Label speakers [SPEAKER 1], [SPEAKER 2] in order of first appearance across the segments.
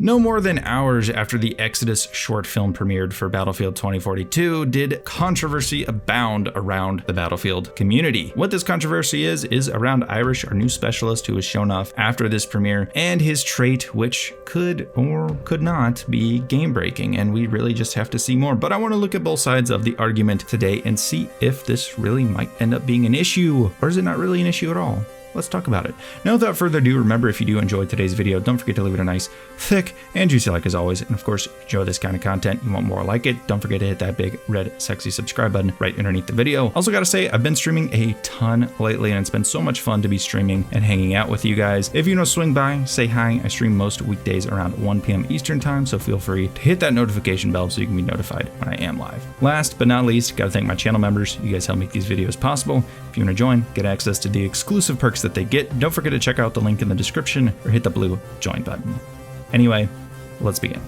[SPEAKER 1] No more than hours after the Exodus short film premiered for Battlefield 2042 did controversy abound around the Battlefield community. What this controversy is around Irish, our new specialist who was shown off after this premiere, and his trait, which could or could not be game breaking, and we really just have to see more. But I want to look at both sides of the argument today and see if this really might end up being an issue, or is it not really an issue at all? Let's talk about it. Now, without further ado, remember, if you do enjoy today's video, don't forget to leave it a nice, thick, and juicy like as always. And of course, if you enjoy this kind of content, you want more like it, don't forget to hit that big, red, sexy subscribe button right underneath the video. Also gotta say, I've been streaming a ton lately, and it's been so much fun to be streaming and hanging out with you guys. If you want to swing by, say hi. I stream most weekdays around 1 p.m. Eastern time, so feel free to hit that notification bell so you can be notified when I am live. Last but not least, gotta thank my channel members. You guys help make these videos possible. If you want to join, get access to the exclusive perks that they get, don't forget to check out the link in the description or hit the blue join button. Anyway, let's begin.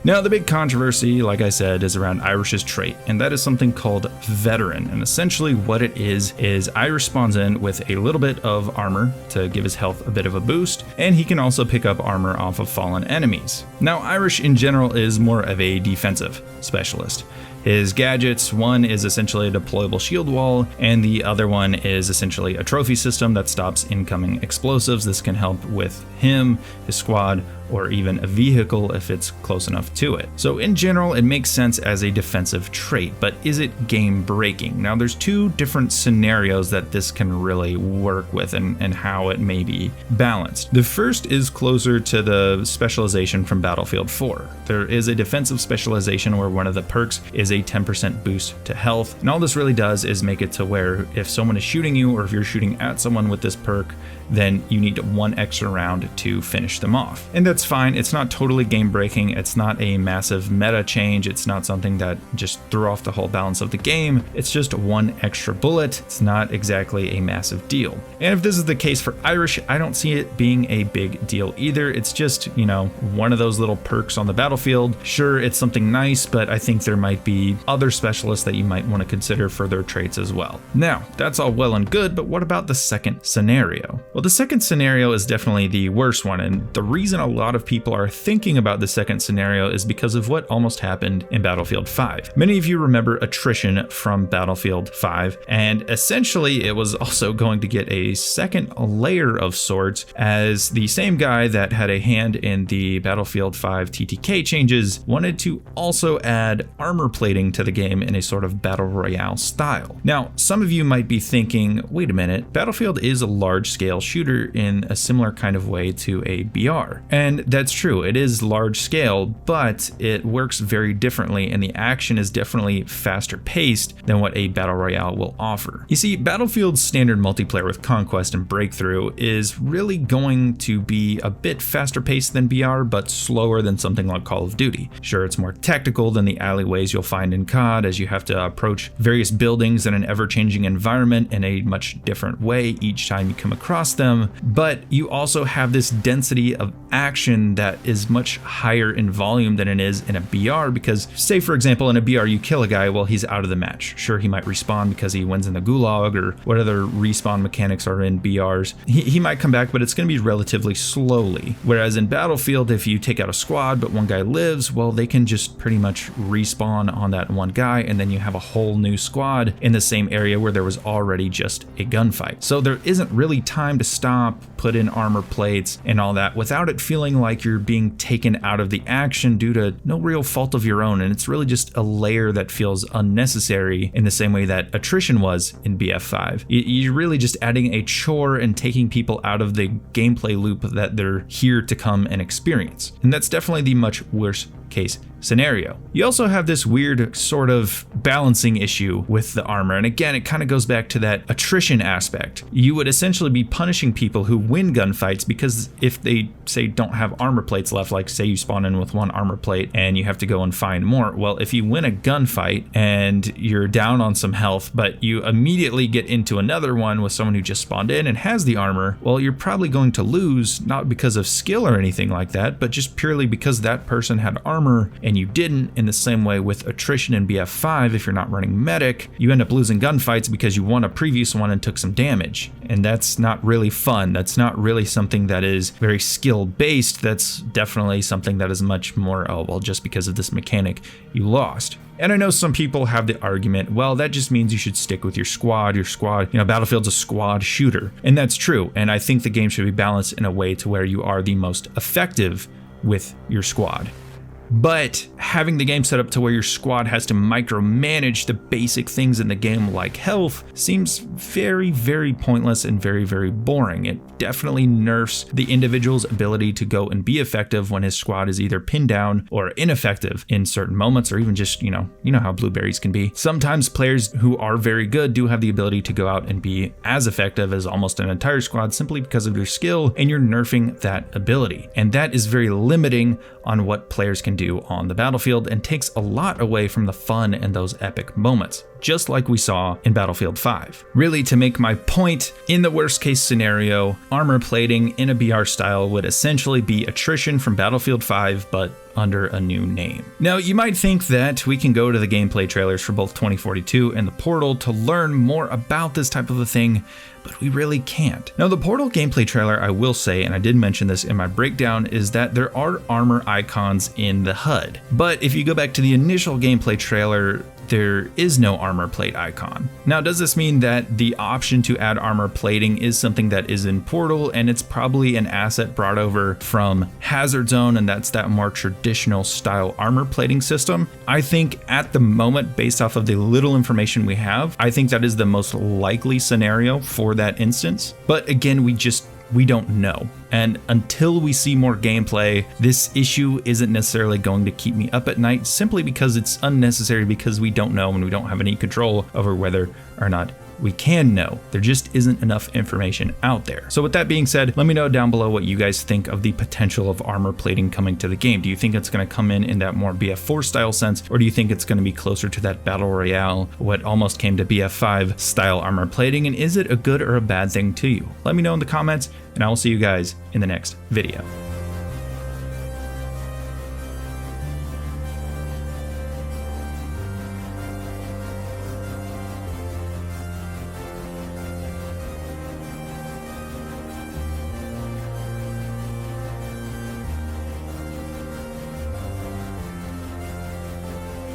[SPEAKER 1] Now, the big controversy, like I said, is around Irish's trait, and that is something called Veteran. And essentially what it is Irish spawns in with a little bit of armor to give his health a bit of a boost, and he can also pick up armor off of fallen enemies. Now, Irish in general is more of a defensive specialist. His gadgets, one is essentially a deployable shield wall, and the other one is essentially a trophy system that stops incoming explosives. This can help with him, his squad, or even a vehicle if it's close enough to it. So in general, it makes sense as a defensive trait, but is it game breaking? Now, there's two different scenarios that this can really work with and how it may be balanced. The first is closer to the specialization from Battlefield 4. There is a defensive specialization where one of the perks is a 10% boost to health, and all this really does is make it to where if someone is shooting you, or if you're shooting at someone with this perk, then you need one extra round to finish them off. And that's fine. It's not totally game breaking. It's not a massive meta change. It's not something that just threw off the whole balance of the game. It's just one extra bullet. It's not exactly a massive deal. And if this is the case for Irish, I don't see it being a big deal either. It's just, you know, one of those little perks on the battlefield. Sure, it's something nice, but I think there might be other specialists that you might want to consider for their traits as well. Now, that's all well and good, but what about the second scenario? Well, the second scenario is definitely the worst one, and the reason a lot of people are thinking about the second scenario is because of what almost happened in Battlefield 5. Many of you remember attrition from Battlefield 5, and essentially it was also going to get a second layer of sorts, as the same guy that had a hand in the Battlefield 5 TTK changes wanted to also add armor plating to the game in a sort of battle royale style. Now, some of you might be thinking, wait a minute, Battlefield is a large-scale shooter in a similar kind of way to a BR. And that's true, it is large scale, but it works very differently, and the action is definitely faster paced than what a battle royale will offer. You see, Battlefield's standard multiplayer with Conquest and Breakthrough is really going to be a bit faster paced than BR, but slower than something like Call of Duty. Sure, it's more tactical than the alleyways you'll find in COD, as you have to approach various buildings in an ever-changing environment in a much different way each time you come across them, but you also have this density of action that is much higher in volume than it is in a BR, because say for example in a BR you kill a guy, well, he's out of the match. Sure, he might respawn because he wins in the gulag or what other respawn mechanics are in BRs. He might come back, but it's going to be relatively slowly. Whereas in Battlefield, if you take out a squad but one guy lives, well, they can just pretty much respawn on that one guy, and then you have a whole new squad in the same area where there was already just a gunfight. So there isn't really time to stop, put in armor plates and all that without it feeling like you're being taken out of the action due to no real fault of your own, and it's really just a layer that feels unnecessary in the same way that attrition was in BF5. You're really just adding a chore and taking people out of the gameplay loop that they're here to come and experience, and that's definitely the much worse case scenario. You also have this weird sort of balancing issue with the armor, and again, it kind of goes back to that attrition aspect. You would essentially be punishing people who win gunfights because if they say don't have armor plates left, like say you spawn in with one armor plate and you have to go and find more, well, if you win a gunfight and you're down on some health but you immediately get into another one with someone who just spawned in and has the armor, well, you're probably going to lose, not because of skill or anything like that, but just purely because that person had armor armor and you didn't. In the same way with attrition in BF5, if you're not running medic, you end up losing gunfights because you won a previous one and took some damage. And that's not really fun. That's not really something that is very skill based. That's definitely something that is much more, oh, well, just because of this mechanic, you lost. And I know some people have the argument, well, that just means you should stick with your squad. Battlefield's a squad shooter. And that's true. And I think the game should be balanced in a way to where you are the most effective with your squad. But having the game set up to where your squad has to micromanage the basic things in the game like health seems very, very pointless and very, very boring. It definitely nerfs the individual's ability to go and be effective when his squad is either pinned down or ineffective in certain moments, or even just, you know how blueberries can be. Sometimes players who are very good do have the ability to go out and be as effective as almost an entire squad simply because of their skill, and you're nerfing that ability. And that is very limiting on what players can do on the battlefield and takes a lot away from the fun and those epic moments, just like we saw in Battlefield 5. Really, to make my point, in the worst case scenario, armor plating in a BR style would essentially be attrition from Battlefield 5, but under a new name. Now, you might think that we can go to the gameplay trailers for both 2042 and the Portal to learn more about this type of a thing, but we really can't. Now, the Portal gameplay trailer, I will say, and I did mention this in my breakdown, is that there are armor icons in the HUD. But if you go back to the initial gameplay trailer, there is no armor plate icon. Now, does this mean that the option to add armor plating is something that is in Portal, and it's probably an asset brought over from Hazard Zone, and that's that more traditional style armor plating system? I think at the moment, based off of the little information we have, I think that is the most likely scenario for that instance. But again, we don't know. And until we see more gameplay, this issue isn't necessarily going to keep me up at night, simply because it's unnecessary, because we don't know and we don't have any control over whether or not we can know. There just isn't enough information out there. So with that being said, let me know down below what you guys think of the potential of armor plating coming to the game. Do you think it's going to come in that more BF4 style sense, or do you think it's going to be closer to that Battle Royale, what almost came to BF5 style armor plating? And is it a good or a bad thing to you? Let me know in the comments, and I will see you guys in the next video.